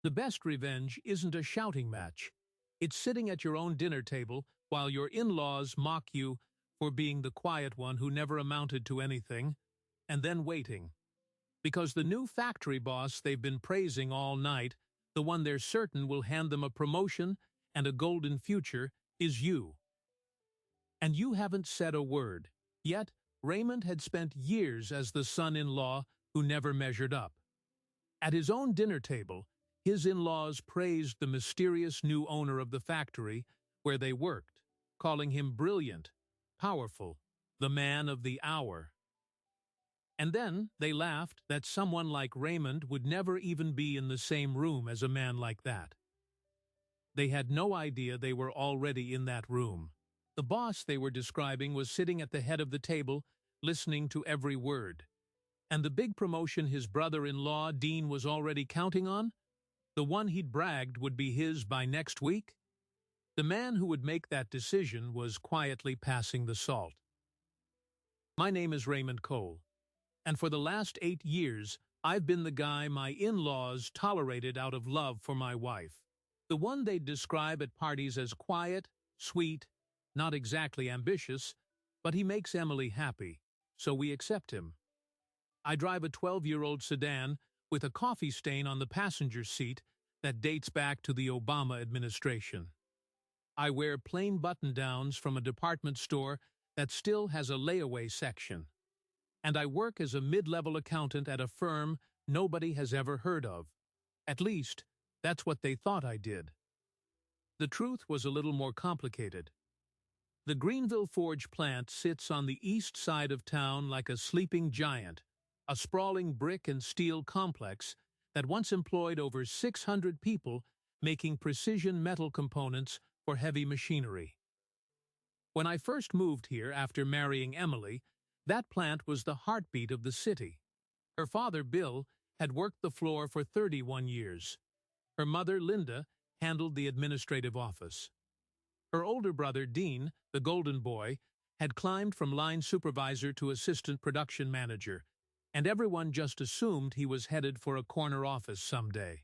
The best revenge isn't a shouting match. It's sitting at your own dinner table while your in-laws mock you for being the quiet one who never amounted to anything, and then waiting. Because the new factory boss they've been praising all night, the one they're certain will hand them a promotion and a golden future, is you. And you haven't said a word. Yet, Raymond had spent years as the son-in-law who never measured up. At his own dinner table, his in-laws praised the mysterious new owner of the factory where they worked, calling him brilliant, powerful, the man of the hour. And then they laughed that someone like Raymond would never even be in the same room as a man like that. They had no idea they were already in that room. The boss they were describing was sitting at the head of the table, listening to every word. And the big promotion his brother-in-law, Dean, was already counting on? The one he'd bragged would be his by next week? The man who would make that decision was quietly passing the salt. My name is Raymond Cole, and for the last 8 years, I've been the guy my in-laws tolerated out of love for my wife. The one they'd describe at parties as quiet, sweet, not exactly ambitious, but he makes Emily happy, so we accept him. I drive a 12-year-old sedan with a coffee stain on the passenger seat that dates back to the Obama administration. I wear plain button-downs from a department store that still has a layaway section. And I work as a mid-level accountant at a firm nobody has ever heard of. At least, that's what they thought I did. The truth was a little more complicated. The Greenville Forge plant sits on the east side of town like a sleeping giant, a sprawling brick and steel complex that once employed over 600 people making precision metal components for heavy machinery. When I first moved here after marrying Emily, that plant was the heartbeat of the city. Her father, Bill, had worked the floor for 31 years. Her mother, Linda, handled the administrative office. Her older brother, Dean, the golden boy, had climbed from line supervisor to assistant production manager, and everyone just assumed he was headed for a corner office someday.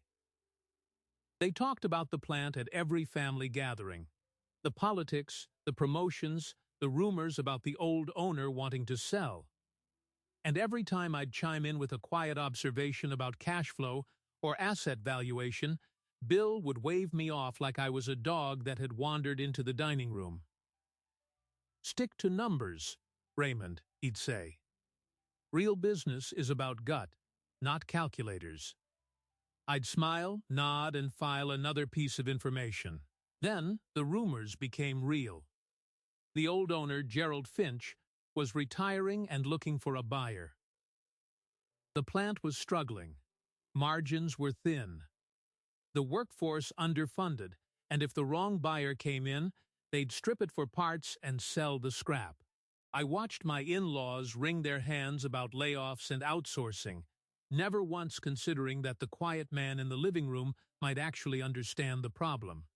They talked about the plant at every family gathering. The politics, the promotions, the rumors about the old owner wanting to sell. And every time I'd chime in with a quiet observation about cash flow or asset valuation, Bill would wave me off like I was a dog that had wandered into the dining room. "Stick to numbers, Raymond," he'd say. "Real business is about gut, not calculators." I'd smile, nod, and file another piece of information. Then the rumors became real. The old owner, Gerald Finch, was retiring and looking for a buyer. The plant was struggling. Margins were thin. The workforce underfunded, and if the wrong buyer came in, they'd strip it for parts and sell the scrap. I watched my in-laws wring their hands about layoffs and outsourcing, never once considering that the quiet man in the living room might actually understand the problem.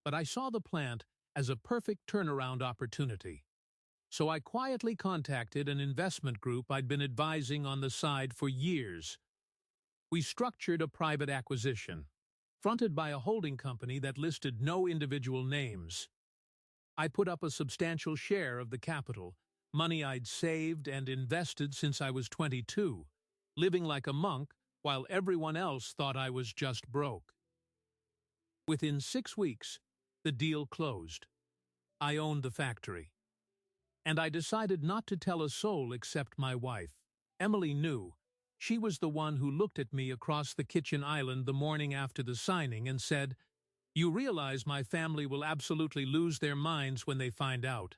But I saw the plant as a perfect turnaround opportunity. So I quietly contacted an investment group I'd been advising on the side for years. We structured a private acquisition, fronted by a holding company that listed no individual names. I put up a substantial share of the capital, money I'd saved and invested since I was 22, living like a monk while everyone else thought I was just broke. Within 6 weeks, the deal closed. I owned the factory. And I decided not to tell a soul except my wife. Emily knew. She was the one who looked at me across the kitchen island the morning after the signing and said, "You realize my family will absolutely lose their minds when they find out."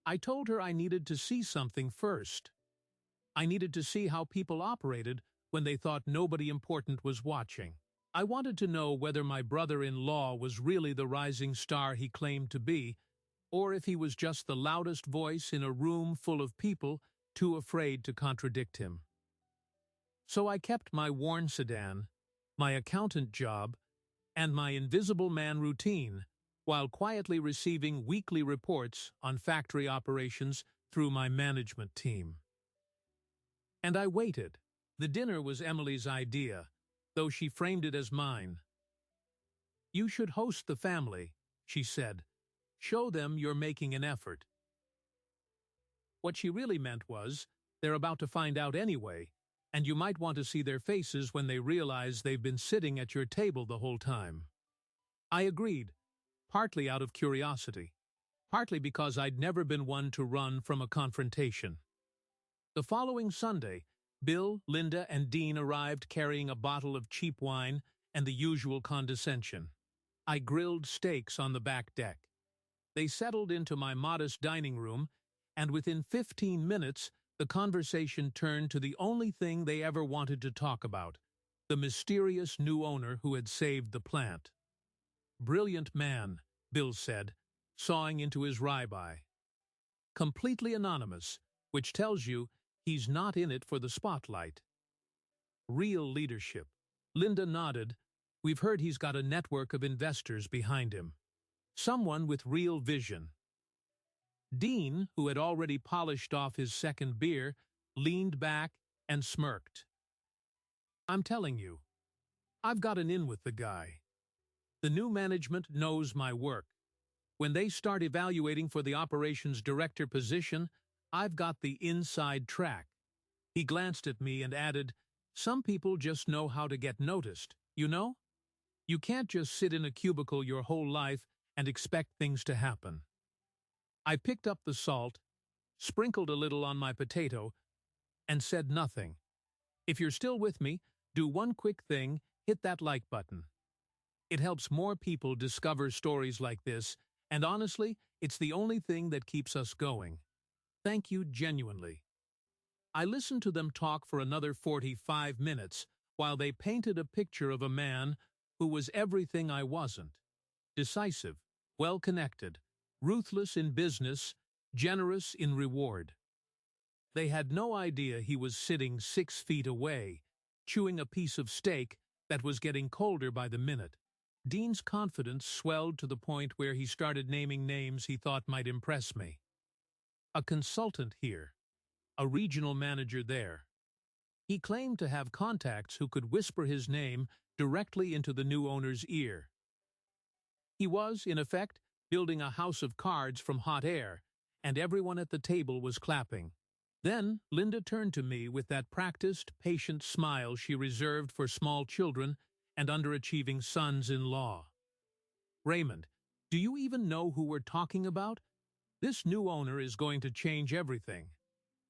I told her I needed to see something first. I needed to see how people operated when they thought nobody important was watching. I wanted to know whether my brother-in-law was really the rising star he claimed to be, or if he was just the loudest voice in a room full of people too afraid to contradict him. So I kept my worn sedan, my accountant job, and my invisible man routine, while quietly receiving weekly reports on factory operations through my management team. And I waited. The dinner was Emily's idea, though she framed it as mine. "You should host the family," she said. "Show them you're making an effort." What she really meant was, they're about to find out anyway, and you might want to see their faces when they realize they've been sitting at your table the whole time. I agreed, partly out of curiosity, partly because I'd never been one to run from a confrontation. The following Sunday, Bill, Linda, and Dean arrived carrying a bottle of cheap wine and the usual condescension. I grilled steaks on the back deck. They settled into my modest dining room, and within 15 minutes, the conversation turned to the only thing they ever wanted to talk about, the mysterious new owner who had saved the plant. "Brilliant man," Bill said, sawing into his ribeye. "Completely anonymous, which tells you he's not in it for the spotlight." "Real leadership." Linda nodded. "We've heard he's got a network of investors behind him. Someone with real vision." Dean, who had already polished off his second beer, leaned back and smirked. "I'm telling you, I've got an in with the guy. The new management knows my work. When they start evaluating for the operations director position, I've got the inside track." He glanced at me and added, "Some people just know how to get noticed, you know? You can't just sit in a cubicle your whole life and expect things to happen." I picked up the salt, sprinkled a little on my potato, and said nothing. If you're still with me, do one quick thing: hit that like button. It helps more people discover stories like this, and honestly, it's the only thing that keeps us going. Thank you genuinely. I listened to them talk for another 45 minutes while they painted a picture of a man who was everything I wasn't: decisive, well-connected, ruthless in business, generous in reward. They had no idea he was sitting 6 feet away, chewing a piece of steak that was getting colder by the minute. Dean's confidence swelled to the point where he started naming names he thought might impress me. A consultant here, a regional manager there. He claimed to have contacts who could whisper his name directly into the new owner's ear. He was, in effect, building a house of cards from hot air, and everyone at the table was clapping. Then Linda turned to me with that practiced, patient smile she reserved for small children and underachieving sons-in-law. "Raymond, do you even know who we're talking about? This new owner is going to change everything.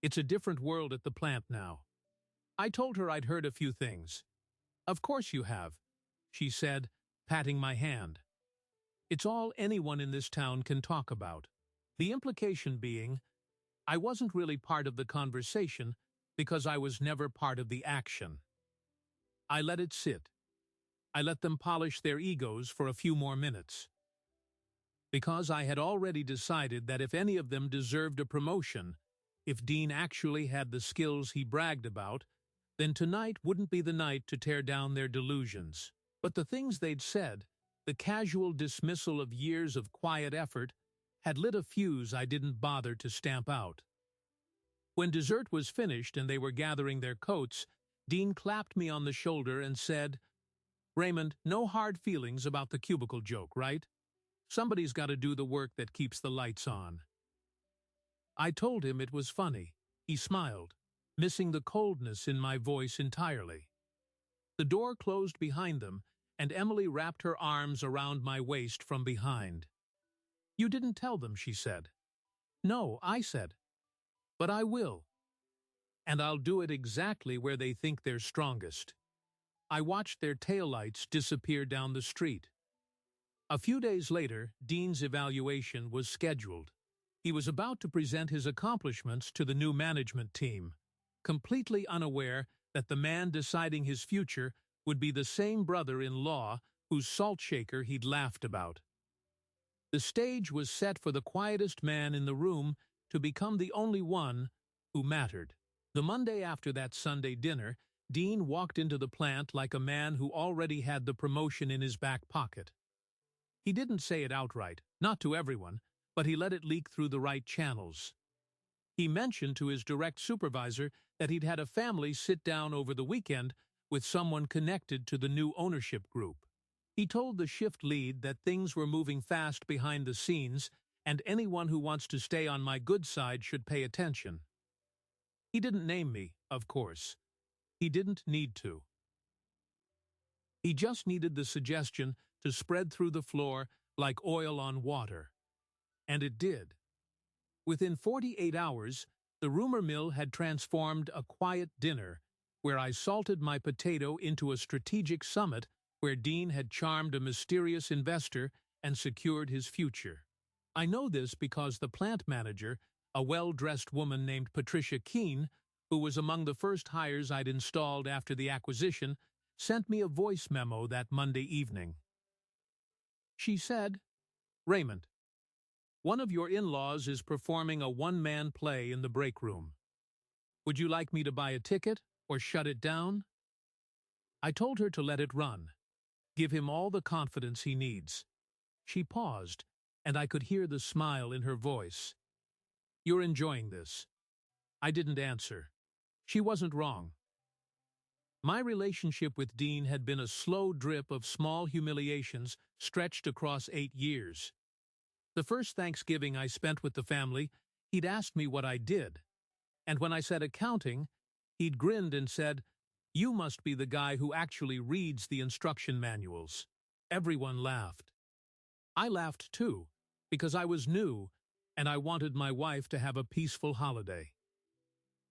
It's a different world at the plant now." I told her I'd heard a few things. "Of course you have," she said, patting my hand. "It's all anyone in this town can talk about." The implication being, I wasn't really part of the conversation because I was never part of the action. I let it sit. I let them polish their egos for a few more minutes. Because I had already decided that if any of them deserved a promotion, if Dean actually had the skills he bragged about, then tonight wouldn't be the night to tear down their delusions. But the things they'd said, the casual dismissal of years of quiet effort, had lit a fuse I didn't bother to stamp out. When dessert was finished and they were gathering their coats, Dean clapped me on the shoulder and said, "Raymond, no hard feelings about the cubicle joke, right? Somebody's got to do the work that keeps the lights on." I told him it was funny. He smiled, missing the coldness in my voice entirely. The door closed behind them, and Emily wrapped her arms around my waist from behind. "You didn't tell them," she said. "No," I said. "But I will. And I'll do it exactly where they think they're strongest." I watched their taillights disappear down the street. A few days later, Dean's evaluation was scheduled. He was about to present his accomplishments to the new management team, completely unaware that the man deciding his future would be the same brother-in-law whose salt shaker he'd laughed about. The stage was set for the quietest man in the room to become the only one who mattered. The Monday after that Sunday dinner, Dean walked into the plant like a man who already had the promotion in his back pocket. He didn't say it outright, not to everyone, but he let it leak through the right channels. He mentioned to his direct supervisor that he'd had a family sit down over the weekend with someone connected to the new ownership group. He told the shift lead that things were moving fast behind the scenes and anyone who wants to stay on my good side should pay attention. He didn't name me, of course. He didn't need to. He just needed the suggestion to spread through the floor like oil on water. And it did. Within 48 hours, the rumor mill had transformed a quiet dinner where I salted my potato into a strategic summit where Dean had charmed a mysterious investor and secured his future. I know this because the plant manager, a well-dressed woman named Patricia Keene, who was among the first hires I'd installed after the acquisition, sent me a voice memo that Monday evening. She said, "Raymond, one of your in-laws is performing a one-man play in the break room. Would you like me to buy a ticket or shut it down?" I told her to let it run. Give him all the confidence he needs. She paused, and I could hear the smile in her voice. "You're enjoying this." I didn't answer. She wasn't wrong. My relationship with Dean had been a slow drip of small humiliations stretched across 8 years. The first Thanksgiving I spent with the family, he'd asked me what I did. And when I said accounting, he'd grinned and said, "You must be the guy who actually reads the instruction manuals." Everyone laughed. I laughed too, because I was new and I wanted my wife to have a peaceful holiday.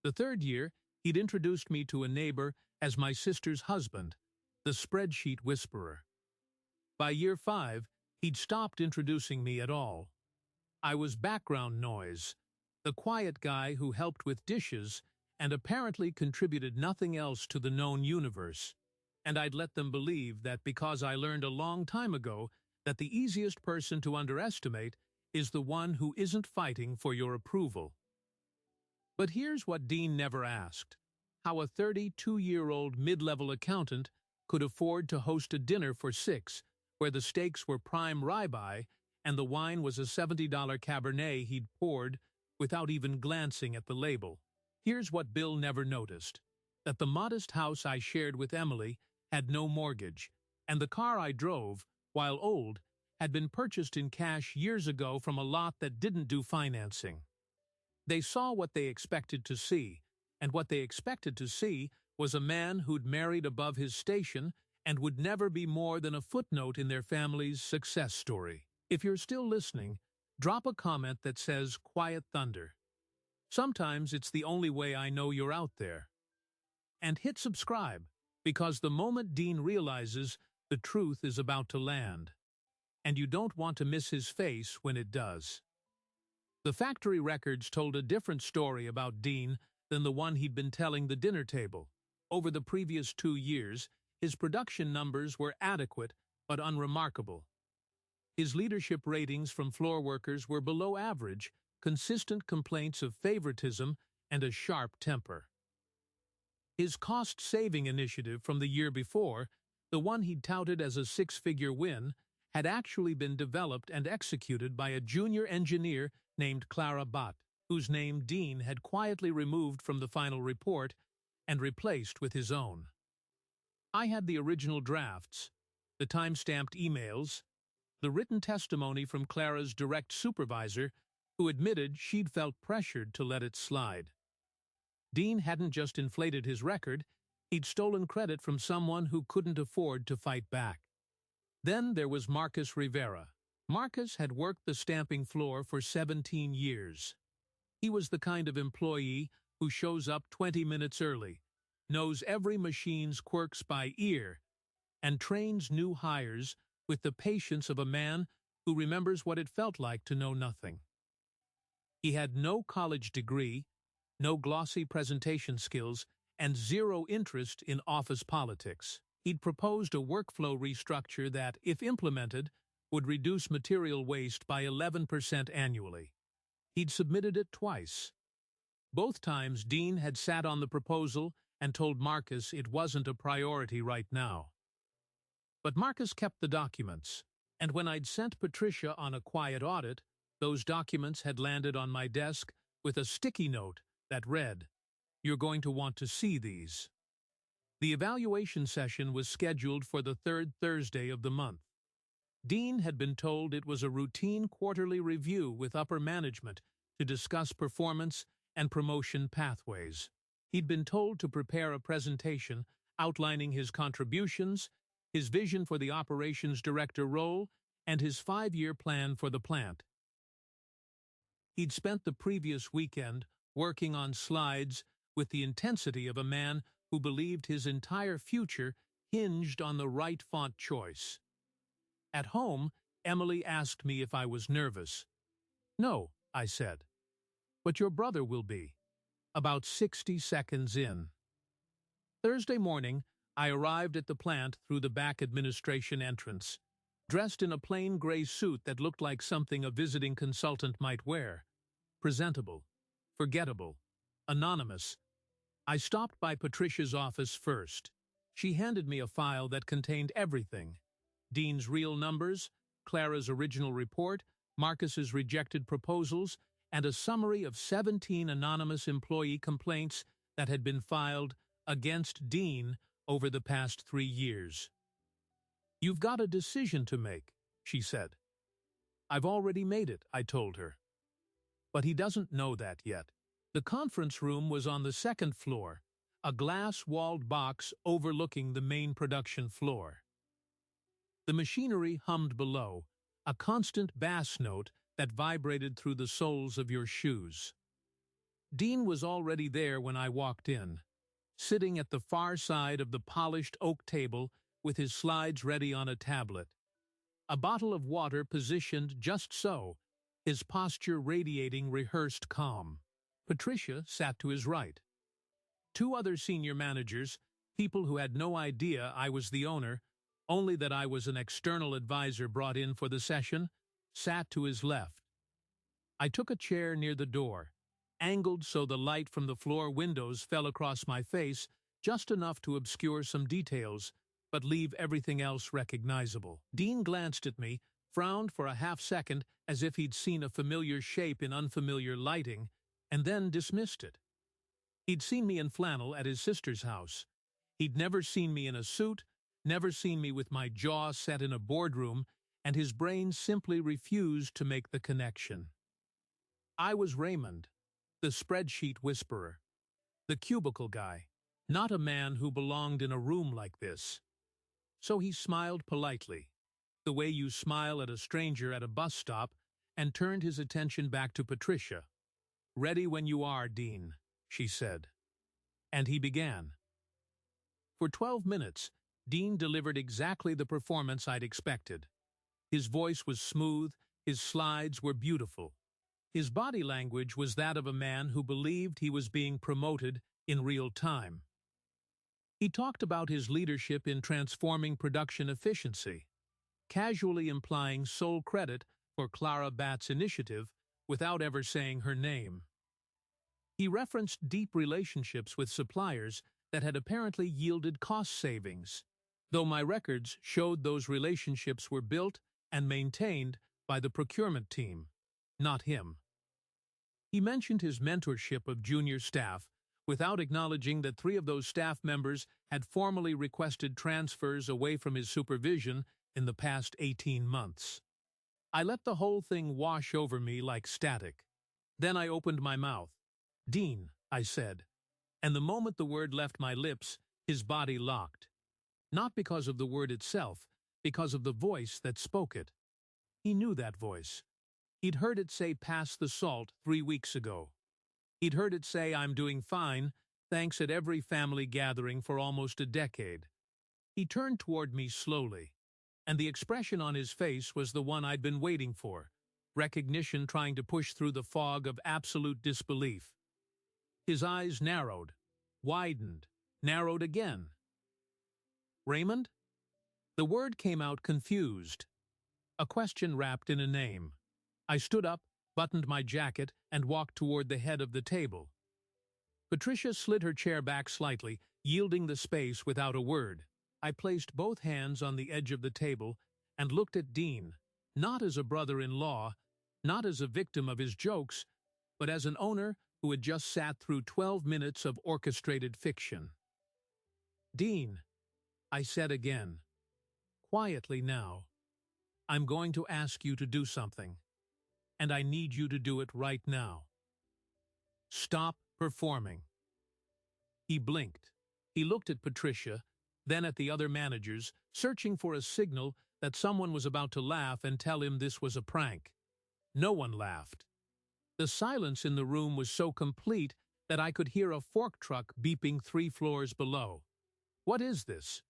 The third year, he'd introduced me to a neighbor as my sister's husband, the spreadsheet whisperer. By year 5, he'd stopped introducing me at all. I was background noise, the quiet guy who helped with dishes and apparently contributed nothing else to the known universe. And I'd let them believe that because I learned a long time ago that the easiest person to underestimate is the one who isn't fighting for your approval. But here's what Dean never asked: how a 32-year-old mid-level accountant could afford to host a dinner for 6 where the steaks were prime ribeye and the wine was a $70 Cabernet he'd poured without even glancing at the label. Here's what Bill never noticed: that the modest house I shared with Emily had no mortgage, and the car I drove, while old, had been purchased in cash years ago from a lot that didn't do financing. They saw what they expected to see, and what they expected to see was a man who'd married above his station and would never be more than a footnote in their family's success story. If you're still listening, drop a comment that says "Quiet Thunder." Sometimes it's the only way I know you're out there. And hit subscribe, because the moment Dean realizes, the truth is about to land. And you don't want to miss his face when it does. The factory records told a different story about Dean than the one he'd been telling the dinner table. Over the previous 2 years, his production numbers were adequate but unremarkable. His leadership ratings from floor workers were below average, consistent complaints of favoritism and a sharp temper. His cost-saving initiative from the year before, the one he'd touted as a 6-figure win, had actually been developed and executed by a junior engineer named Clara Butt, whose name Dean had quietly removed from the final report and replaced with his own. I had the original drafts, the time-stamped emails, the written testimony from Clara's direct supervisor, who admitted she'd felt pressured to let it slide. Dean hadn't just inflated his record, he'd stolen credit from someone who couldn't afford to fight back. Then there was Marcus Rivera. Marcus had worked the stamping floor for 17 years. He was the kind of employee who shows up 20 minutes early, knows every machine's quirks by ear, and trains new hires with the patience of a man who remembers what it felt like to know nothing. He had no college degree, no glossy presentation skills, and zero interest in office politics. He'd proposed a workflow restructure that, if implemented, would reduce material waste by 11% annually. He'd submitted it twice. Both times Dean had sat on the proposal and told Marcus it wasn't a priority right now. But Marcus kept the documents, and when I'd sent Patricia on a quiet audit, those documents had landed on my desk with a sticky note that read, "You're going to want to see these." The evaluation session was scheduled for the third Thursday of the month. Dean had been told it was a routine quarterly review with upper management to discuss performance and promotion pathways. He'd been told to prepare a presentation outlining his contributions, his vision for the operations director role, and his 5-year plan for the plant. He'd spent the previous weekend working on slides with the intensity of a man who believed his entire future hinged on the right font choice. At home, Emily asked me if I was nervous. "No," I said, "but your brother will be." About 60 seconds in. Thursday morning, I arrived at the plant through the back administration entrance, dressed in a plain gray suit that looked like something a visiting consultant might wear. Presentable, forgettable, anonymous. I stopped by Patricia's office first. She handed me a file that contained everything: Dean's real numbers, Clara's original report, Marcus's rejected proposals, and a summary of 17 anonymous employee complaints that had been filed against Dean over the past 3 years. "You've got a decision to make," she said. "I've already made it," I told her. But he doesn't know that yet. The conference room was on the second floor, a glass-walled box overlooking the main production floor. The machinery hummed below, a constant bass note that vibrated through the soles of your shoes. Dean was already there when I walked in, sitting at the far side of the polished oak table with his slides ready on a tablet. A bottle of water positioned just so, his posture radiating rehearsed calm. Patricia sat to his right. 2 other senior managers, people who had no idea I was the owner, only that I was an external advisor brought in for the session, sat to his left. I took a chair near the door, angled so the light from the floor windows fell across my face just enough to obscure some details, but leave everything else recognizable. Dean glanced at me, frowned for a half-second as if he'd seen a familiar shape in unfamiliar lighting, and then dismissed it. He'd seen me in flannel at his sister's house. He'd never seen me in a suit, never seen me with my jaw set in a boardroom, and his brain simply refused to make the connection. I was Raymond, the spreadsheet whisperer, the cubicle guy, not a man who belonged in a room like this. So he smiled politely, the way you smile at a stranger at a bus stop, and turned his attention back to Patricia. "Ready when you are, Dean," she said. And he began. For 12 minutes, Dean delivered exactly the performance I'd expected. His voice was smooth, his slides were beautiful. His body language was that of a man who believed he was being promoted in real time. He talked about his leadership in transforming production efficiency, casually implying sole credit for Clara Batt's initiative without ever saying her name. He referenced deep relationships with suppliers that had apparently yielded cost savings, though my records showed those relationships were built and maintained by the procurement team, not him. He mentioned his mentorship of junior staff, without acknowledging that 3 of those staff members had formally requested transfers away from his supervision in the past 18 months. I let the whole thing wash over me like static. Then I opened my mouth. "Dean," I said, and the moment the word left my lips, his body locked. Not because of the word itself, because of the voice that spoke it. He knew that voice. He'd heard it say "pass the salt" 3 weeks ago. He'd heard it say "I'm doing fine," thanks at every family gathering for almost a decade. He turned toward me slowly, and the expression on his face was the one I'd been waiting for, recognition trying to push through the fog of absolute disbelief. His eyes narrowed, widened, narrowed again. "Raymond?" The word came out confused, a question wrapped in a name. I stood up, buttoned my jacket, and walked toward the head of the table. Patricia slid her chair back slightly, yielding the space without a word. I placed both hands on the edge of the table and looked at Dean, not as a brother-in-law, not as a victim of his jokes, but as an owner who had just sat through 12 minutes of orchestrated fiction. Dean, I said again, quietly now, I'm going to ask you to do something, and I need you to do it right now. Stop performing. He blinked. He looked at Patricia, then at the other managers, searching for a signal that someone was about to laugh and tell him this was a prank. No one laughed. The silence in the room was so complete that I could hear a fork truck beeping 3 floors below. "What is this?"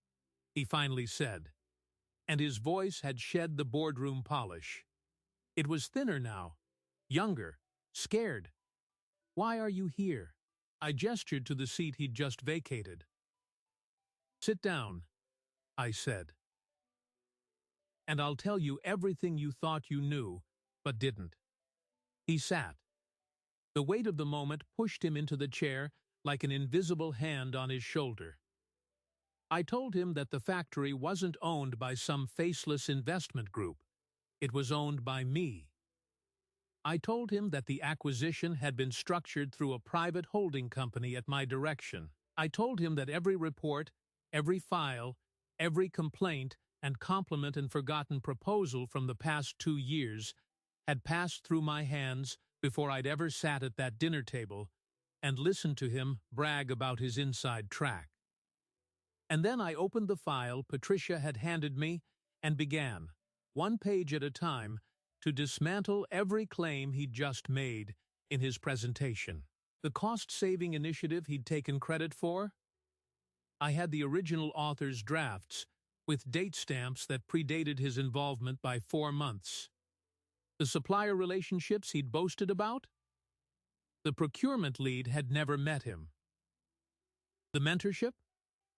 he finally said, and his voice had shed the boardroom polish. It was thinner now, younger, scared. "Why are you here?" I gestured to the seat he'd just vacated. "Sit down," I said, "and I'll tell you everything you thought you knew, but didn't." He sat. The weight of the moment pushed him into the chair like an invisible hand on his shoulder. I told him that the factory wasn't owned by some faceless investment group. It was owned by me. I told him that the acquisition had been structured through a private holding company at my direction. I told him that every report, every file, every complaint and compliment and forgotten proposal from the past 2 years had passed through my hands before I'd ever sat at that dinner table and listened to him brag about his inside track. And then I opened the file Patricia had handed me and began, 1 page at a time, to dismantle every claim he'd just made in his presentation. The cost-saving initiative he'd taken credit for? I had the original author's drafts, with date stamps that predated his involvement by 4 months. The supplier relationships he'd boasted about? The procurement lead had never met him. The mentorship?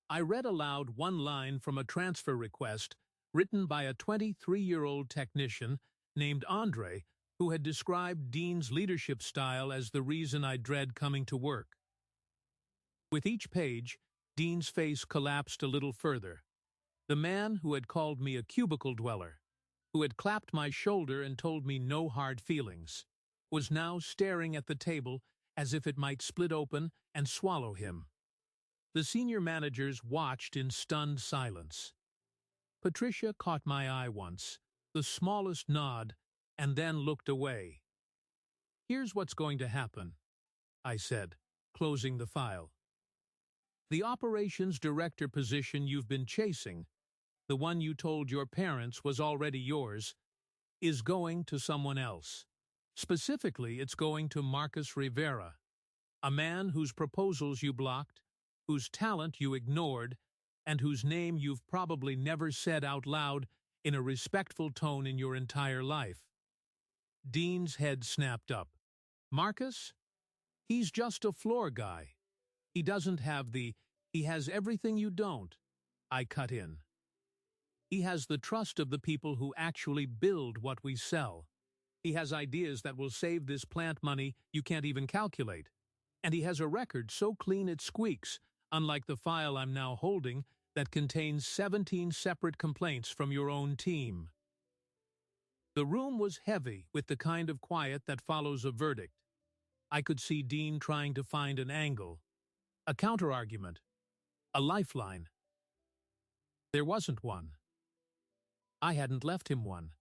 I read aloud 1 line from a transfer request written by a 23-year-old technician named Andre, who had described Dean's leadership style as the reason I dread coming to work. With each page, Dean's face collapsed a little further. The man who had called me a cubicle dweller, who had clapped my shoulder and told me no hard feelings, was now staring at the table as if it might split open and swallow him. The senior managers watched in stunned silence. Patricia caught my eye once, the smallest nod, and then looked away. "Here's what's going to happen," I said, closing the file. "The operations director position you've been chasing, the one you told your parents was already yours, is going to someone else. Specifically, it's going to Marcus Rivera, a man whose proposals you blocked, whose talent you ignored, and whose name you've probably never said out loud in a respectful tone in your entire life." Dean's head snapped up. "Marcus? He's just a floor guy. He doesn't have he has everything you don't," I cut in. "He has the trust of the people who actually build what we sell. He has ideas that will save this plant money you can't even calculate. And he has a record so clean it squeaks, unlike the file I'm now holding that contains 17 separate complaints from your own team." The room was heavy with the kind of quiet that follows a verdict. I could see Dean trying to find an angle, a counterargument, a lifeline. There wasn't one. I hadn't left him one.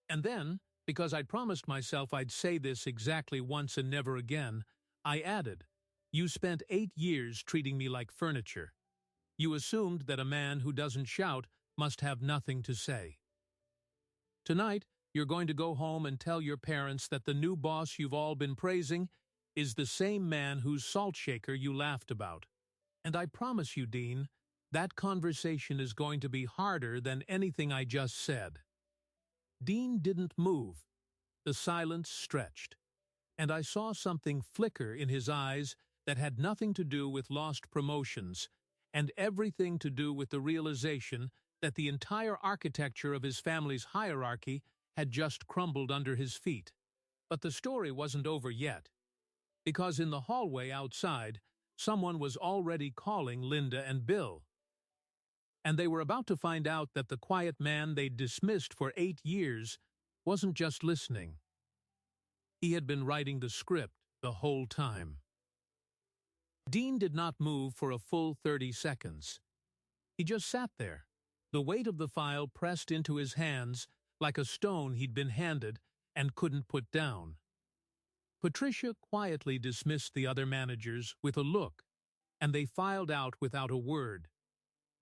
And then, because I'd promised myself I'd say this exactly once and never again, I added, "You spent 8 years treating me like furniture. You assumed that a man who doesn't shout must have nothing to say. Tonight, you're going to go home and tell your parents that the new boss you've all been praising is the same man whose salt shaker you laughed about. And I promise you, Dean, that conversation is going to be harder than anything I just said." Dean didn't move. The silence stretched, and I saw something flicker in his eyes that had nothing to do with lost promotions and everything to do with the realization that the entire architecture of his family's hierarchy had just crumbled under his feet. But the story wasn't over yet, because in the hallway outside, someone was already calling Linda and Bill. And they were about to find out that the quiet man they'd dismissed for 8 years wasn't just listening. He had been writing the script the whole time. Dean did not move for a full 30 seconds. He just sat there, the weight of the file pressed into his hands like a stone he'd been handed and couldn't put down. Patricia quietly dismissed the other managers with a look, and they filed out without a word,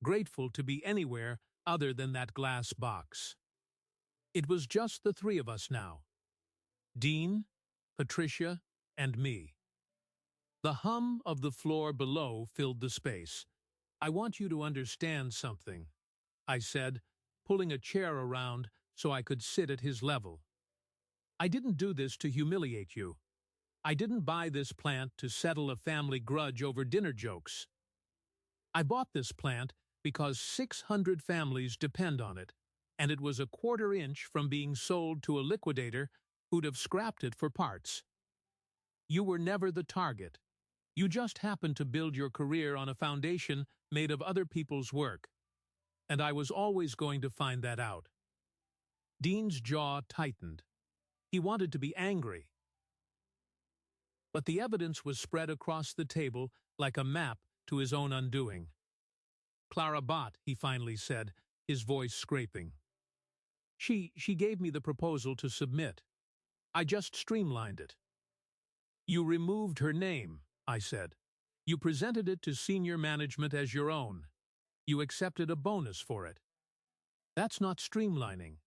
grateful to be anywhere other than that glass box. It was just the three of us now. Dean, Patricia, and me. The hum of the floor below filled the space. "I want you to understand something," I said, pulling a chair around so I could sit at his level. "I didn't do this to humiliate you. I didn't buy this plant to settle a family grudge over dinner jokes. I bought this plant because 600 families depend on it, and it was a quarter-inch from being sold to a liquidator who'd have scrapped it for parts. You were never the target. You just happened to build your career on a foundation made of other people's work. And I was always going to find that out." Dean's jaw tightened. He wanted to be angry. But the evidence was spread across the table like a map to his own undoing. "Clara Bott," he finally said, his voice scraping. She gave me the proposal to submit. I just streamlined it." "You removed her name," I said. "You presented it to senior management as your own. You accepted a bonus for it. That's not streamlining.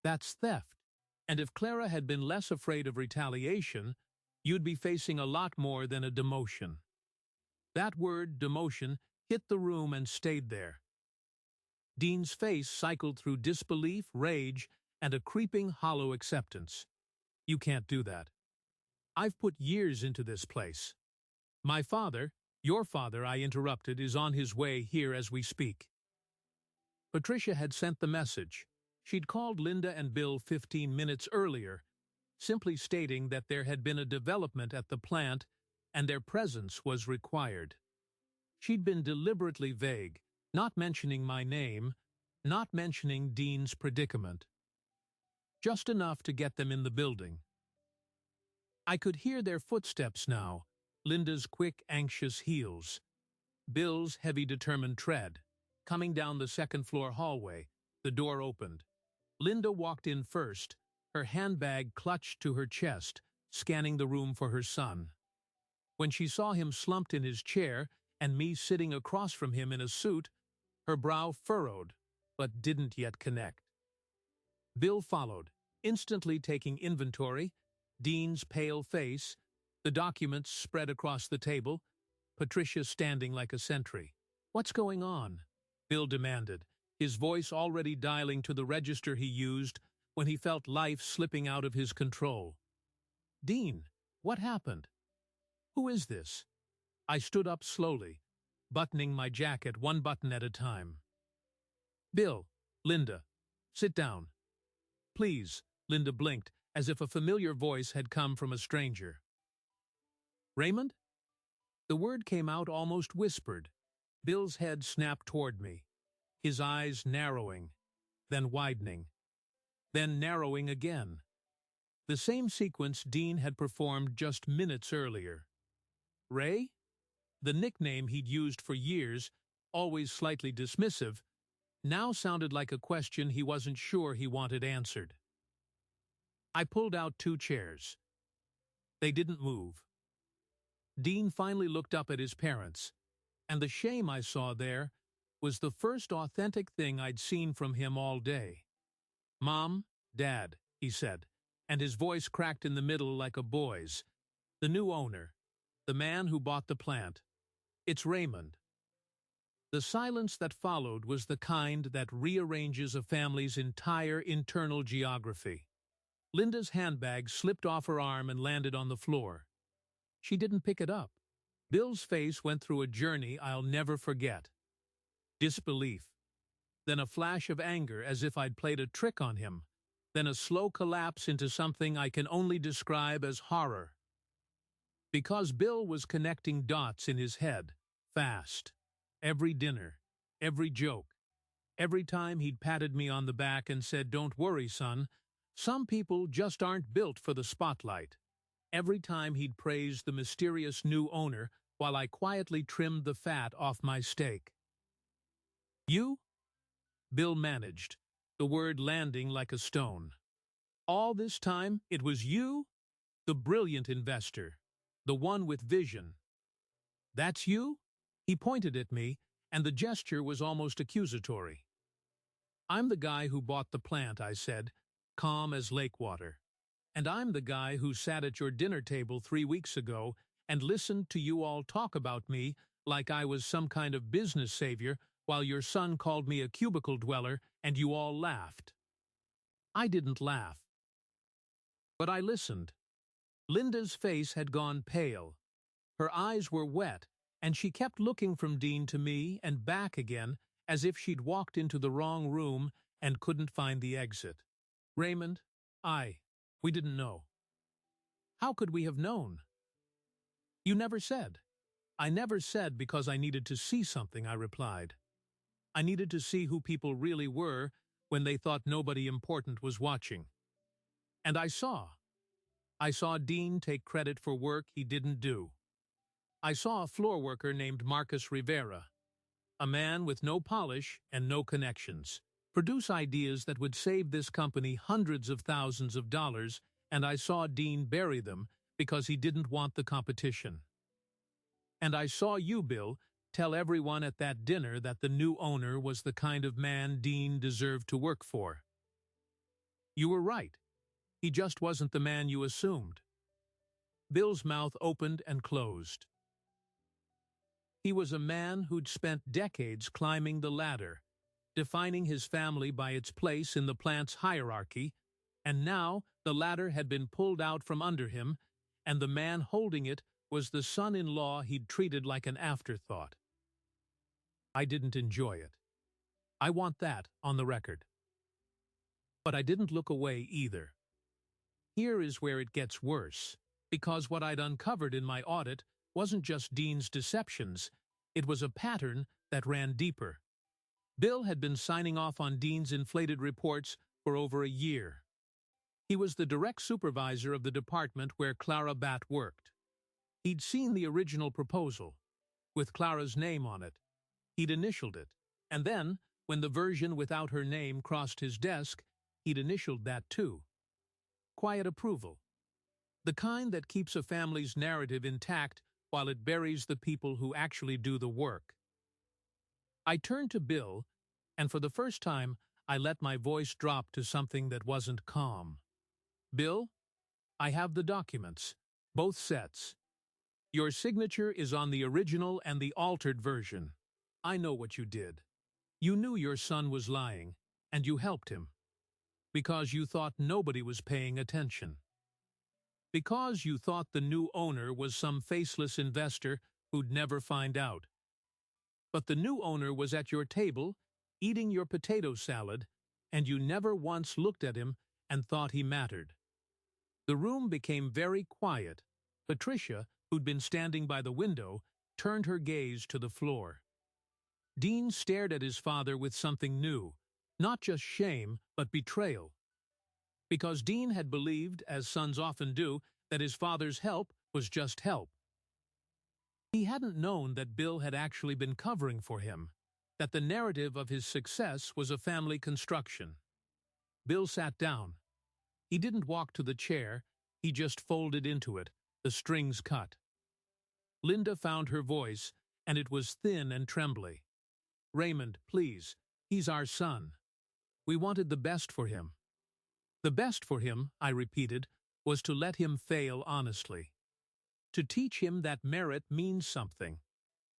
That's theft. And if Clara had been less afraid of retaliation, you'd be facing a lot more than a demotion." That word, demotion, hit the room and stayed there. Dean's face cycled through disbelief, rage, and a creeping, hollow acceptance. "You can't do that. I've put years into this place. My father, your father," I interrupted, "is on his way here as we speak." Patricia had sent the message. She'd called Linda and Bill 15 minutes earlier, simply stating that there had been a development at the plant and their presence was required. She'd been deliberately vague, not mentioning my name, not mentioning Dean's predicament. Just enough to get them in the building. I could hear their footsteps now, Linda's quick, anxious heels, Bill's heavy, determined tread. Coming down the second-floor hallway, the door opened. Linda walked in first, her handbag clutched to her chest, scanning the room for her son. When she saw him slumped in his chair and me sitting across from him in a suit, her brow furrowed, but didn't yet connect. Bill followed, instantly taking inventory, Dean's pale face, the documents spread across the table, Patricia standing like a sentry. "What's going on?" Bill demanded, his voice already dialing to the register he used when he felt life slipping out of his control. "Dean, what happened? Who is this?" I stood up slowly, buttoning my jacket one button at a time. "Bill, Linda, sit down." "Please," Linda blinked, as if a familiar voice had come from a stranger. "Raymond?" The word came out almost whispered. Bill's head snapped toward me, his eyes narrowing, then widening, then narrowing again. The same sequence Dean had performed just minutes earlier. Ray? The nickname he'd used for years, always slightly dismissive, now sounded like a question he wasn't sure he wanted answered. I pulled out 2 chairs. They didn't move. Dean finally looked up at his parents, and the shame I saw there was the first authentic thing I'd seen from him all day. "Mom, Dad," he said, and his voice cracked in the middle like a boy's. "The new owner, the man who bought the plant. It's Raymond." The silence that followed was the kind that rearranges a family's entire internal geography. Linda's handbag slipped off her arm and landed on the floor. She didn't pick it up. Bill's face went through a journey I'll never forget. Disbelief. Then a flash of anger as if I'd played a trick on him. Then a slow collapse into something I can only describe as horror. Because Bill was connecting dots in his head, fast. Every dinner, every joke, every time he'd patted me on the back and said, "Don't worry, son. Some people just aren't built for the spotlight." Every time he'd praised the mysterious new owner while I quietly trimmed the fat off my steak. You? Bill managed, the word landing like a stone. All this time, it was you? The brilliant investor. The one with vision. That's you? He pointed at me, and the gesture was almost accusatory. I'm the guy who bought the plant, I said, calm as lake water. And I'm the guy who sat at your dinner table 3 weeks ago and listened to you all talk about me like I was some kind of business savior while your son called me a cubicle dweller and you all laughed. I didn't laugh. But I listened. Linda's face had gone pale. Her eyes were wet, and she kept looking from Dean to me and back again as if she'd walked into the wrong room and couldn't find the exit. Raymond, we didn't know. How could we have known? You never said. I never said because I needed to see something, I replied. I needed to see who people really were when they thought nobody important was watching. And I saw. I saw Dean take credit for work he didn't do. I saw a floor worker named Marcus Rivera, a man with no polish and no connections, produce ideas that would save this company hundreds of thousands of dollars, and I saw Dean bury them because he didn't want the competition. And I saw you, Bill, tell everyone at that dinner that the new owner was the kind of man Dean deserved to work for. You were right. He just wasn't the man you assumed. Bill's mouth opened and closed. He was a man who'd spent decades climbing the ladder, defining his family by its place in the plant's hierarchy, and now the ladder had been pulled out from under him, and the man holding it was the son-in-law he'd treated like an afterthought. I didn't enjoy it. I want that on the record. But I didn't look away either. Here is where it gets worse, because what I'd uncovered in my audit wasn't just Dean's deceptions, it was a pattern that ran deeper. Bill had been signing off on Dean's inflated reports for over a year. He was the direct supervisor of the department where Clara Batt worked. He'd seen the original proposal, with Clara's name on it. He'd initialed it, and then, when the version without her name crossed his desk, he'd initialed that too. Quiet approval. The kind that keeps a family's narrative intact while it buries the people who actually do the work. I turned to Bill, and for the first time, I let my voice drop to something that wasn't calm. Bill, I have the documents, both sets. Your signature is on the original and the altered version. I know what you did. You knew your son was lying, and you helped him. Because you thought nobody was paying attention. Because you thought the new owner was some faceless investor who'd never find out. But the new owner was at your table, eating your potato salad, and you never once looked at him and thought he mattered. The room became very quiet. Patricia, who'd been standing by the window, turned her gaze to the floor. Dean stared at his father with something new, not just shame, but betrayal. Because Dean had believed, as sons often do, that his father's help was just help. He hadn't known that Bill had actually been covering for him, that the narrative of his success was a family construction. Bill sat down. He didn't walk to the chair, he just folded into it, the strings cut. Linda found her voice, and it was thin and trembly. Raymond, please, he's our son. We wanted the best for him. The best for him, I repeated, was to let him fail honestly. To teach him that merit means something.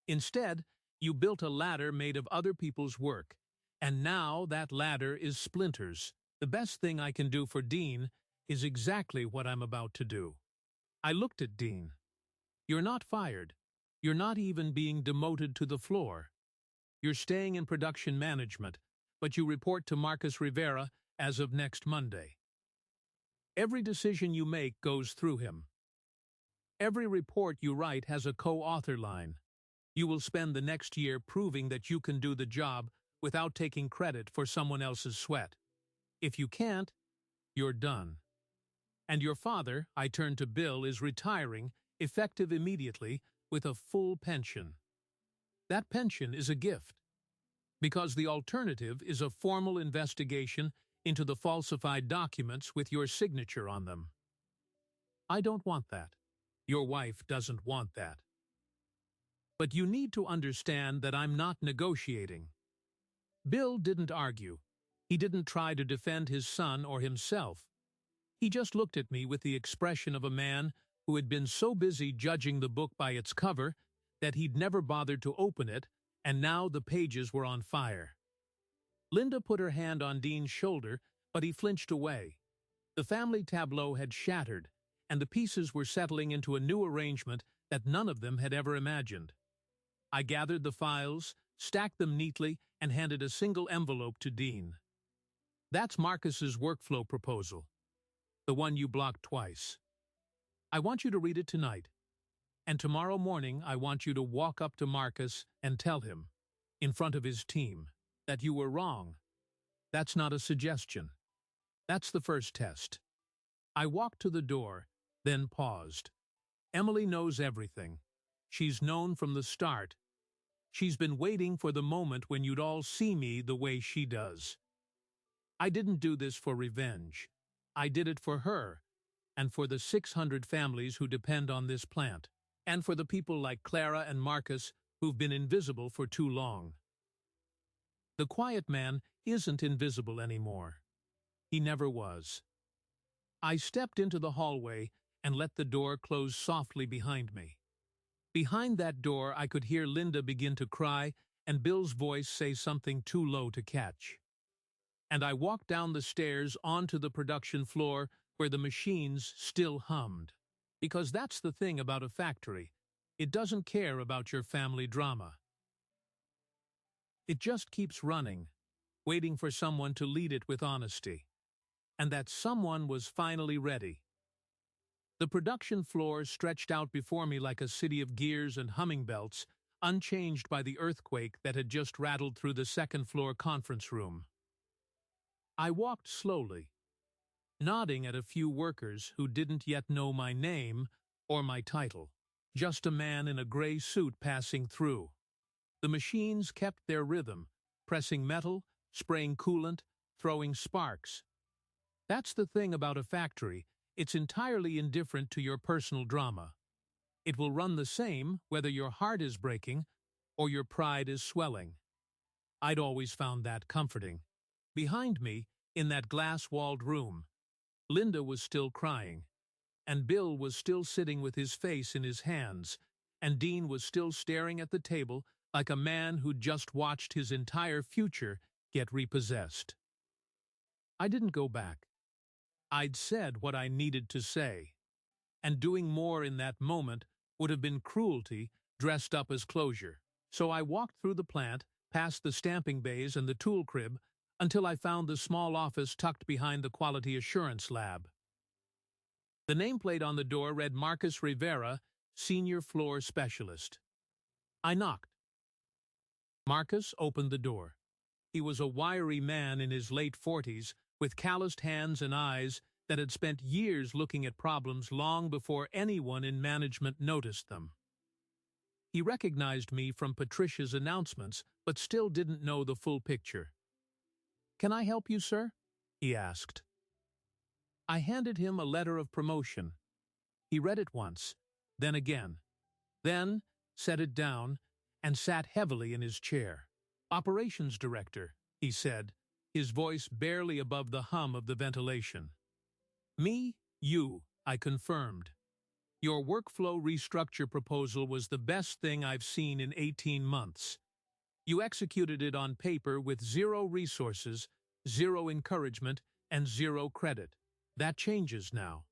Instead, you built a ladder made of other people's work, and now that ladder is splinters. The best thing I can do for Dean is exactly what I'm about to do. I looked at Dean. You're not fired. You're not even being demoted to the floor. You're staying in production management, but you report to Marcus Rivera as of next Monday. Every decision you make goes through him. Every report you write has a co-author line. You will spend the next year proving that you can do the job without taking credit for someone else's sweat. If you can't, you're done. And your father, I turned to Bill, is retiring, effective immediately, with a full pension. That pension is a gift. because the alternative is a formal investigation into the falsified documents with your signature on them. I don't want that. Your wife doesn't want that. But you need to understand that I'm not negotiating. Bill didn't argue. He didn't try to defend his son or himself. He just looked at me with the expression of a man who had been so busy judging the book by its cover that he'd never bothered to open it, and now the pages were on fire. Linda put her hand on Dean's shoulder, but he flinched away. The family tableau had shattered, and the pieces were settling into a new arrangement that none of them had ever imagined. I gathered the files, stacked them neatly, and handed a single envelope to Dean. That's Marcus's workflow proposal, the one you blocked twice. I want you to read it tonight, and tomorrow morning I want you to walk up to Marcus and tell him, in front of his team, that you were wrong. That's not a suggestion. That's the first test. I walked to the door, then paused. Emily knows everything. She's known from the start. She's been waiting for the moment when you'd all see me the way she does. I didn't do this for revenge. I did it for her, and for the 600 families who depend on this plant, and for the people like Clara and Marcus who've been invisible for too long. The quiet man isn't invisible anymore. He never was. I stepped into the hallway and let the door close softly behind me. Behind that door I could hear Linda begin to cry and Bill's voice say something too low to catch. And I walked down the stairs onto the production floor where the machines still hummed. Because that's the thing about a factory. It doesn't care about your family drama. It just keeps running, waiting for someone to lead it with honesty. And that someone was finally ready. The production floor stretched out before me like a city of gears and humming belts, unchanged by the earthquake that had just rattled through the second-floor conference room. I walked slowly, nodding at a few workers who didn't yet know my name or my title, just a man in a gray suit passing through. The machines kept their rhythm, pressing metal, spraying coolant, throwing sparks. That's the thing about a factory. It's entirely indifferent to your personal drama. It will run the same whether your heart is breaking or your pride is swelling. I'd always found that comforting. Behind me, in that glass-walled room, Linda was still crying, and Bill was still sitting with his face in his hands, and Dean was still staring at the table like a man who'd just watched his entire future get repossessed. I didn't go back. I'd said what I needed to say, and doing more in that moment would have been cruelty dressed up as closure. So I walked through the plant, past the stamping bays and the tool crib, until I found the small office tucked behind the quality assurance lab. The nameplate on the door read Marcus Rivera, Senior Floor Specialist. I knocked. Marcus opened the door. He was a wiry man in his late 40s, with calloused hands and eyes that had spent years looking at problems long before anyone in management noticed them. He recognized me from Patricia's announcements, but still didn't know the full picture. "Can I help you, sir?" he asked. I handed him a letter of promotion. He read it once, then again, then set it down and sat heavily in his chair. "Operations Director," he said, his voice barely above the hum of the ventilation. "Me, you," I confirmed. "Your workflow restructure proposal was the best thing I've seen in 18 months. You executed it on paper with 0 resources, 0 encouragement, and 0 credit. That changes now."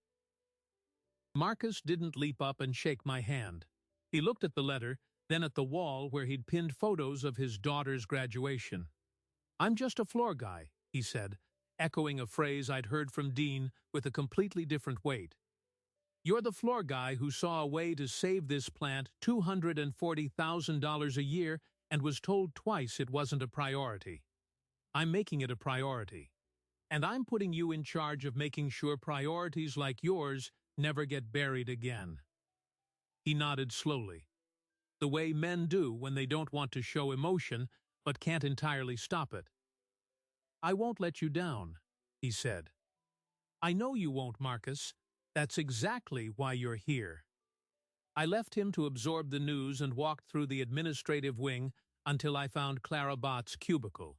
Marcus didn't leap up and shake my hand. He looked at the letter, then at the wall where he'd pinned photos of his daughter's graduation. "I'm just a floor guy," he said, echoing a phrase I'd heard from Dean with a completely different weight. "You're the floor guy who saw a way to save this plant $240,000 a year and was told twice it wasn't a priority. I'm making it a priority. And I'm putting you in charge of making sure priorities like yours never get buried again." He nodded slowly, the way men do when they don't want to show emotion but can't entirely stop it. "I won't let you down," he said. "I know you won't, Marcus. That's exactly why you're here." I left him to absorb the news and walked through the administrative wing until I found Clara Bott's cubicle.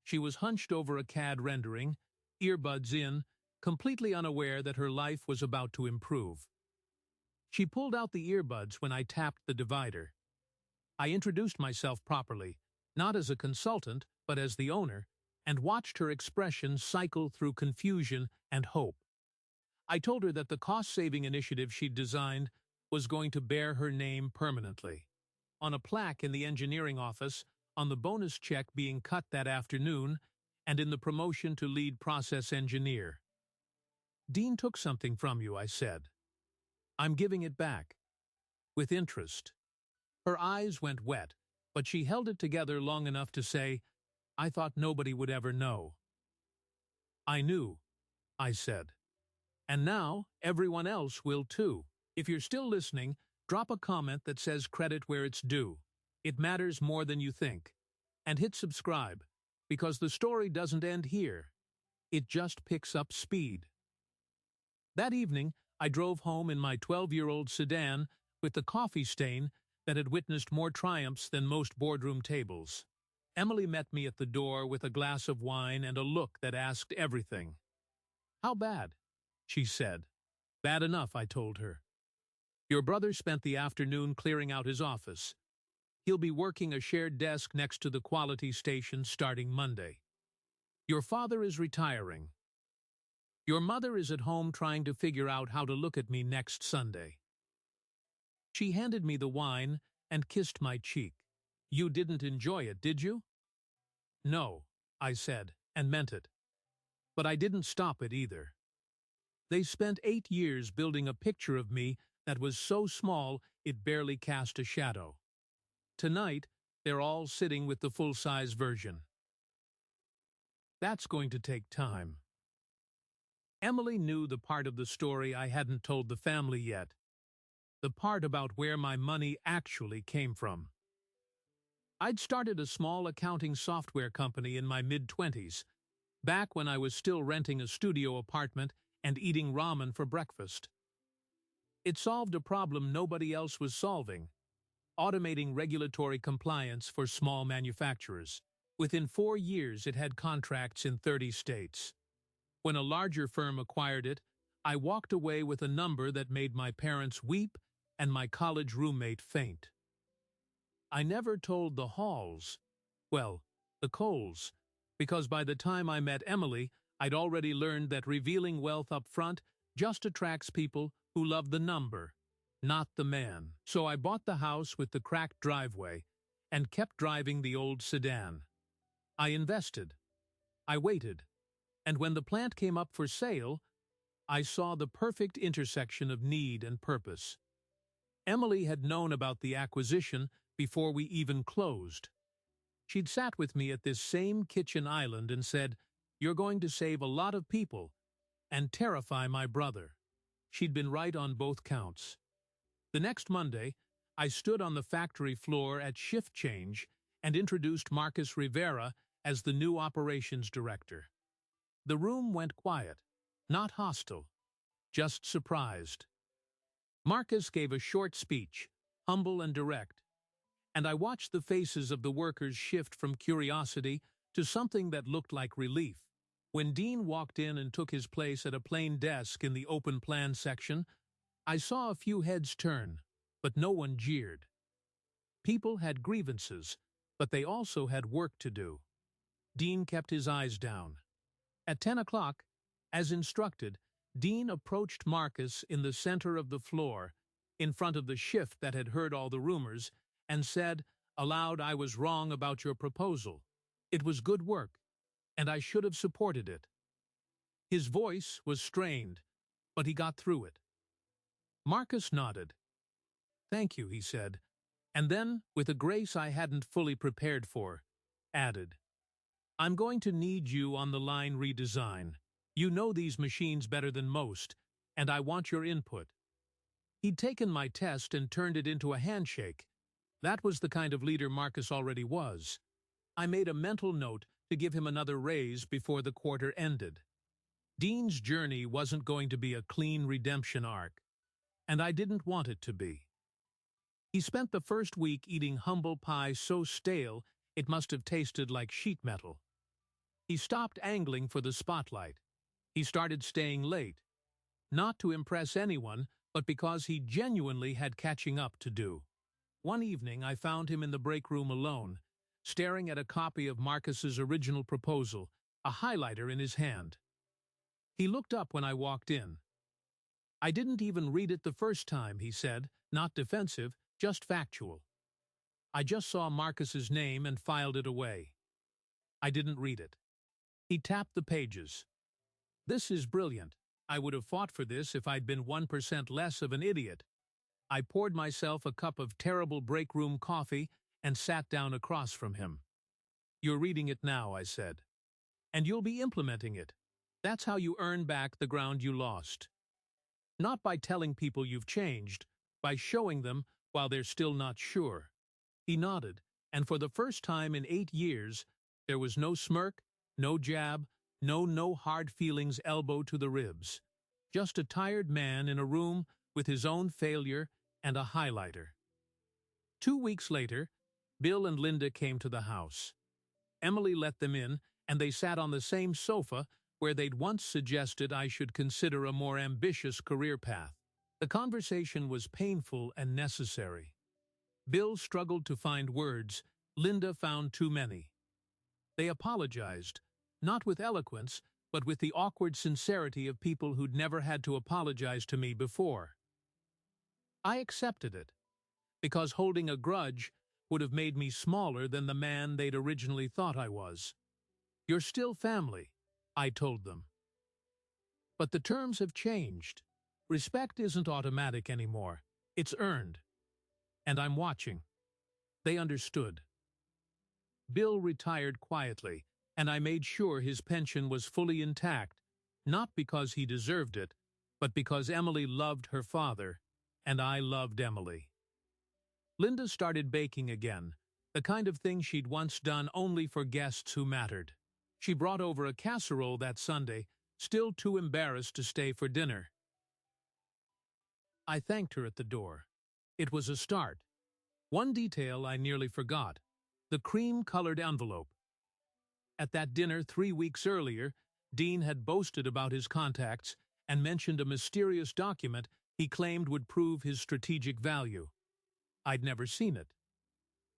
She was hunched over a CAD rendering, earbuds in, completely unaware that her life was about to improve. She pulled out the earbuds when I tapped the divider. I introduced myself properly, not as a consultant, but as the owner, and watched her expression cycle through confusion and hope. I told her that the cost-saving initiative she'd designed was going to bear her name permanently. On a plaque in the engineering office, on the bonus check being cut that afternoon, and in the promotion to lead process engineer. "Dean took something from you," I said. "I'm giving it back." With interest. Her eyes went wet, but she held it together long enough to say, "I thought nobody would ever know." "I knew," I said. "And now everyone else will too. If you're still listening, drop a comment that says credit where it's due. It matters more than you think. And hit subscribe, because the story doesn't end here. It just picks up speed." That evening, I drove home in my 12-year-old sedan with the coffee stain that had witnessed more triumphs than most boardroom tables. Emily met me at the door with a glass of wine and a look that asked everything. "How bad?" she said. "Bad enough," I told her. "Your brother spent the afternoon clearing out his office. He'll be working a shared desk next to the quality station starting Monday. Your father is retiring. Your mother is at home trying to figure out how to look at me next Sunday." She handed me the wine and kissed my cheek. "You didn't enjoy it, did you?" "No," I said, and meant it. But I didn't stop it either. They spent 8 years building a picture of me that was so small it barely cast a shadow. Tonight, they're all sitting with the full-size version. That's going to take time. Emily knew the part of the story I hadn't told the family yet. The part about where my money actually came from. I'd started a small accounting software company in my mid-20s, back when I was still renting a studio apartment and eating ramen for breakfast. It solved a problem nobody else was solving: automating regulatory compliance for small manufacturers. Within 4 years, it had contracts in 30 states. When a larger firm acquired it, I walked away with a number that made my parents weep and my college roommate faint. I never told the Halls, well, the Coles, because by the time I met Emily, I'd already learned that revealing wealth up front just attracts people who love the number, not the man. So I bought the house with the cracked driveway and kept driving the old sedan. I invested. I waited. And when the plant came up for sale, I saw the perfect intersection of need and purpose. Emily had known about the acquisition before we even closed. She'd sat with me at this same kitchen island and said, "You're going to save a lot of people and terrify my brother." She'd been right on both counts. The next Monday, I stood on the factory floor at shift change and introduced Marcus Rivera as the new operations director. The room went quiet, not hostile, just surprised. Marcus gave a short speech, humble and direct, and I watched the faces of the workers shift from curiosity to something that looked like relief. When Dean walked in and took his place at a plain desk in the open plan section, I saw a few heads turn, but no one jeered. People had grievances, but they also had work to do. Dean kept his eyes down. At 10 o'clock, as instructed, Dean approached Marcus in the center of the floor, in front of the shift that had heard all the rumors, and said, aloud, "I was wrong about your proposal. It was good work, and I should have supported it." His voice was strained, but he got through it. Marcus nodded. "Thank you," he said, and then, with a grace I hadn't fully prepared for, added, "I'm going to need you on the line redesign. You know these machines better than most, and I want your input." He'd taken my test and turned it into a handshake. That was the kind of leader Marcus already was. I made a mental note to give him another raise before the quarter ended. Dean's journey wasn't going to be a clean redemption arc, and I didn't want it to be. He spent the first week eating humble pie so stale it must have tasted like sheet metal. He stopped angling for the spotlight. He started staying late, not to impress anyone, but because he genuinely had catching up to do. One evening I found him in the break room alone, staring at a copy of Marcus's original proposal, a highlighter in his hand. He looked up when I walked in. "I didn't even read it the first time," he said, not defensive, just factual. "I just saw Marcus's name and filed it away. I didn't read it." He tapped the pages. "This is brilliant. I would have fought for this if I'd been 1% less of an idiot." I poured myself a cup of terrible break room coffee and sat down across from him. "You're reading it now," I said. "And you'll be implementing it. That's how you earn back the ground you lost. Not by telling people you've changed, by showing them while they're still not sure." He nodded, and for the first time in 8 years, there was no smirk, no jab, no hard feelings elbow to the ribs. Just a tired man in a room with his own failure and a highlighter. 2 weeks later, Bill and Linda came to the house. Emily let them in, and they sat on the same sofa where they'd once suggested I should consider a more ambitious career path. The conversation was painful and necessary. Bill struggled to find words. Linda found too many. They apologized, not with eloquence, but with the awkward sincerity of people who'd never had to apologize to me before. I accepted it, because holding a grudge would have made me smaller than the man they'd originally thought I was. "You're still family," I told them. "But the terms have changed. Respect isn't automatic anymore. It's earned. And I'm watching." They understood. Bill retired quietly, and I made sure his pension was fully intact, not because he deserved it, but because Emily loved her father, and I loved Emily. Linda started baking again, the kind of thing she'd once done only for guests who mattered. She brought over a casserole that Sunday, still too embarrassed to stay for dinner. I thanked her at the door. It was a start. One detail I nearly forgot: the cream-colored envelope. At that dinner 3 weeks earlier, Dean had boasted about his contacts and mentioned a mysterious document he claimed would prove his strategic value. I'd never seen it.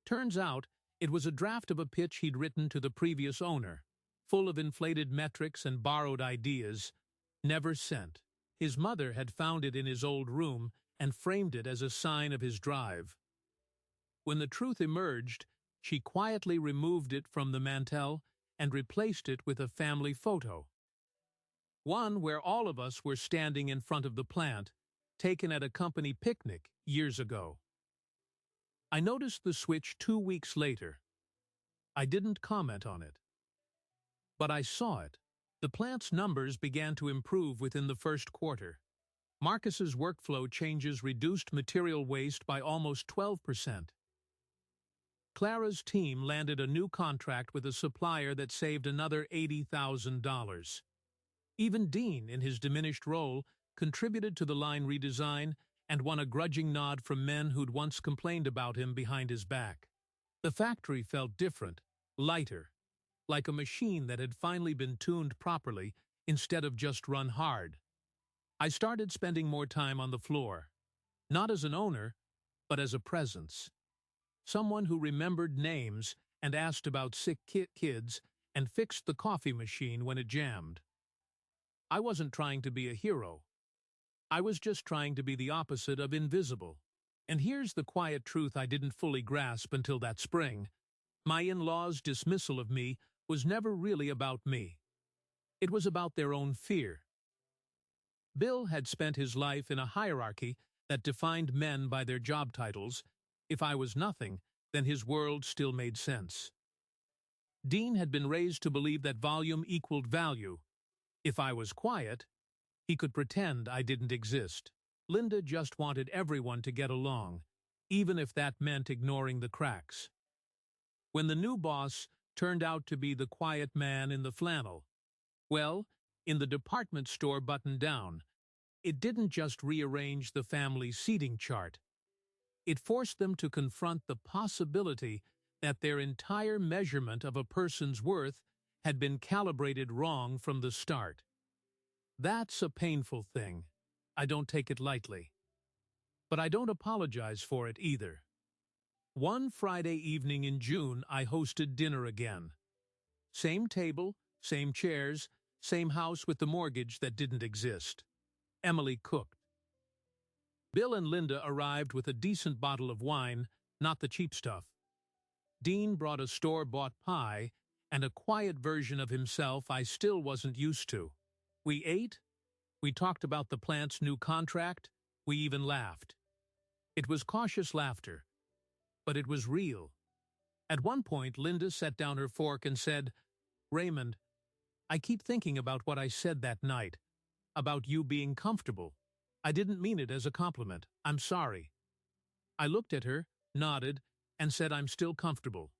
Turns out, it was a draft of a pitch he'd written to the previous owner, full of inflated metrics and borrowed ideas, never sent. His mother had found it in his old room and framed it as a sign of his drive. When the truth emerged, she quietly removed it from the mantel and replaced it with a family photo. One where all of us were standing in front of the plant, taken at a company picnic years ago. I noticed the switch 2 weeks later. I didn't comment on it. But I saw it. The plant's numbers began to improve within the first quarter. Marcus's workflow changes reduced material waste by almost 12%. Clara's team landed a new contract with a supplier that saved another $80,000. Even Dean, in his diminished role, contributed to the line redesign and won a grudging nod from men who'd once complained about him behind his back. The factory felt different, lighter, like a machine that had finally been tuned properly instead of just run hard. I started spending more time on the floor, not as an owner, but as a presence. Someone who remembered names and asked about sick kids and fixed the coffee machine when it jammed. I wasn't trying to be a hero. I was just trying to be the opposite of invisible. And here's the quiet truth I didn't fully grasp until that spring. My in-laws' dismissal of me was never really about me. It was about their own fear. Bill had spent his life in a hierarchy that defined men by their job titles. If I was nothing, then his world still made sense. Dean had been raised to believe that volume equaled value. If I was quiet, he could pretend I didn't exist. Linda just wanted everyone to get along, even if that meant ignoring the cracks. When the new boss turned out to be the quiet man in the flannel. Well, in the department store button-down, it didn't just rearrange the family seating chart. It forced them to confront the possibility that their entire measurement of a person's worth had been calibrated wrong from the start. That's a painful thing. I don't take it lightly. But I don't apologize for it either. One Friday evening in June, I hosted dinner again. Same table, same chairs, same house with the mortgage that didn't exist. Emily cooked. Bill and Linda arrived with a decent bottle of wine, not the cheap stuff. Dean brought a store-bought pie and a quiet version of himself I still wasn't used to. We ate, we talked about the plant's new contract, we even laughed. It was cautious laughter, but it was real. At one point, Linda set down her fork and said, "Raymond, I keep thinking about what I said that night, about you being comfortable. I didn't mean it as a compliment. I'm sorry." I looked at her, nodded, and said I'm still comfortable.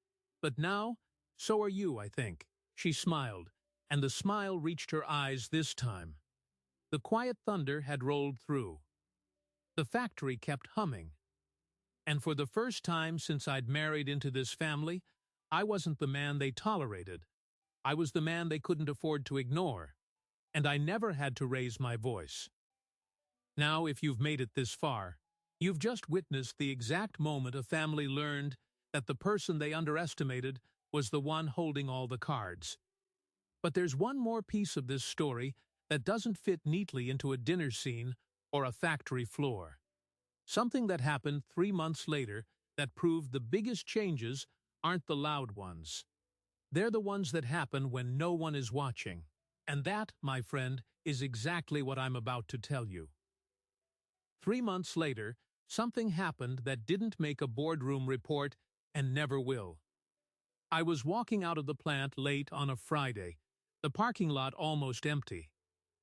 But now, so are you, I think. She smiled, and the smile reached her eyes this time. The quiet thunder had rolled through. The factory kept humming. And for the first time since I'd married into this family, I wasn't the man they tolerated. I was the man they couldn't afford to ignore. And I never had to raise my voice. Now, if you've made it this far, you've just witnessed the exact moment a family learned that the person they underestimated was the one holding all the cards. But there's one more piece of this story that doesn't fit neatly into a dinner scene or a factory floor. Something that happened 3 months later that proved the biggest changes aren't the loud ones. They're the ones that happen when no one is watching. And that, my friend, is exactly what I'm about to tell you. 3 months later, something happened that didn't make a boardroom report and never will. I was walking out of the plant late on a Friday, the parking lot almost empty,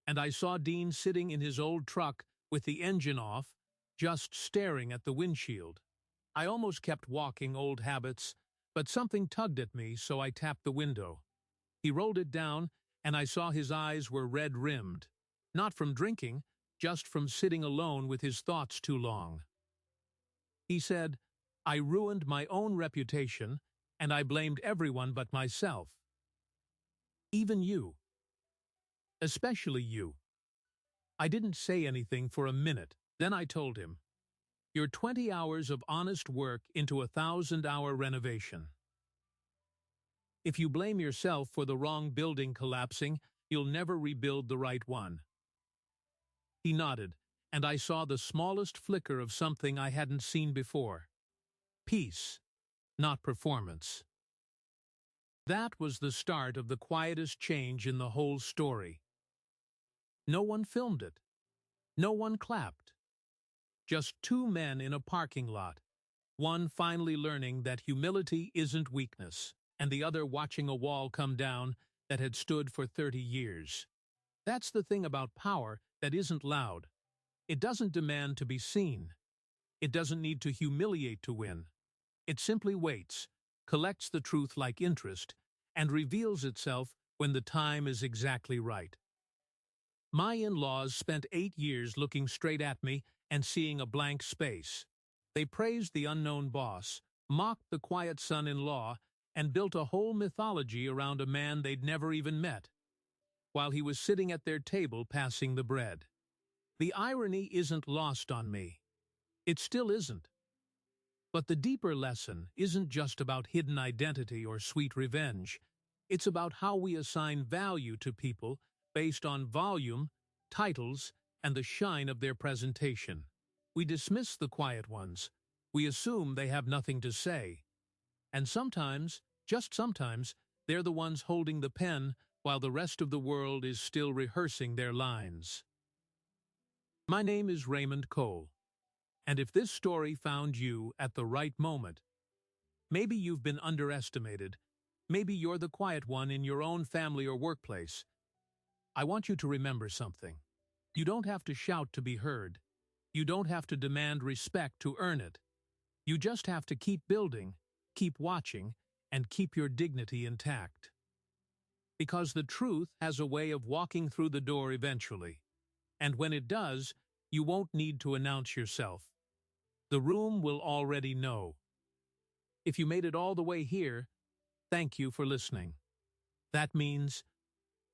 and I saw Dean sitting in his old truck with the engine off, just staring at the windshield. I almost kept walking, old habits, but something tugged at me, so I tapped the window. He rolled it down, and I saw his eyes were red-rimmed, not from drinking, just from sitting alone with his thoughts too long. He said, "I ruined my own reputation, and I blamed everyone but myself. Even you. Especially you." I didn't say anything for a minute. Then I told him, "You're 20 hours of honest work into a 1,000-hour renovation. If you blame yourself for the wrong building collapsing, you'll never rebuild the right one." He nodded, and I saw the smallest flicker of something I hadn't seen before. Peace, not performance. That was the start of the quietest change in the whole story. No one filmed it. No one clapped. Just 2 men in a parking lot, one finally learning that humility isn't weakness, and the other watching a wall come down that had stood for 30 years. That's the thing about power that isn't loud. It doesn't demand to be seen. It doesn't need to humiliate to win. It simply waits, collects the truth like interest, and reveals itself when the time is exactly right. My in-laws spent 8 years looking straight at me and seeing a blank space. They praised the unknown boss, mocked the quiet son-in-law, and built a whole mythology around a man they'd never even met, while he was sitting at their table passing the bread. The irony isn't lost on me. It still isn't. But the deeper lesson isn't just about hidden identity or sweet revenge. It's about how we assign value to people based on volume, titles, and the shine of their presentation. We dismiss the quiet ones. We assume they have nothing to say. And sometimes, just sometimes, they're the ones holding the pen while the rest of the world is still rehearsing their lines. My name is Raymond Cole, and if this story found you at the right moment, maybe you've been underestimated, maybe you're the quiet one in your own family or workplace, I want you to remember something. You don't have to shout to be heard. You don't have to demand respect to earn it. You just have to keep building, keep watching, and keep your dignity intact. Because the truth has a way of walking through the door eventually, and when it does, you won't need to announce yourself. The room will already know. If you made it all the way here, thank you for listening. That means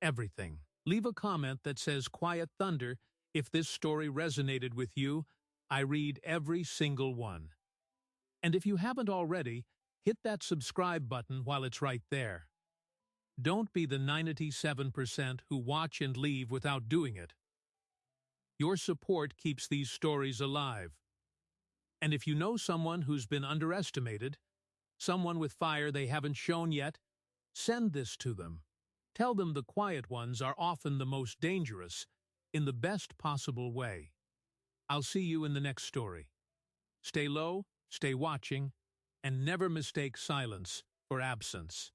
everything. Leave a comment that says Quiet Thunder if this story resonated with you. I read every single one. And if you haven't already, hit that subscribe button while it's right there. Don't be the 97% who watch and leave without doing it. Your support keeps these stories alive. And if you know someone who's been underestimated, someone with fire they haven't shown yet, send this to them. Tell them the quiet ones are often the most dangerous, in the best possible way. I'll see you in the next story. Stay low, stay watching, and never mistake silence for absence.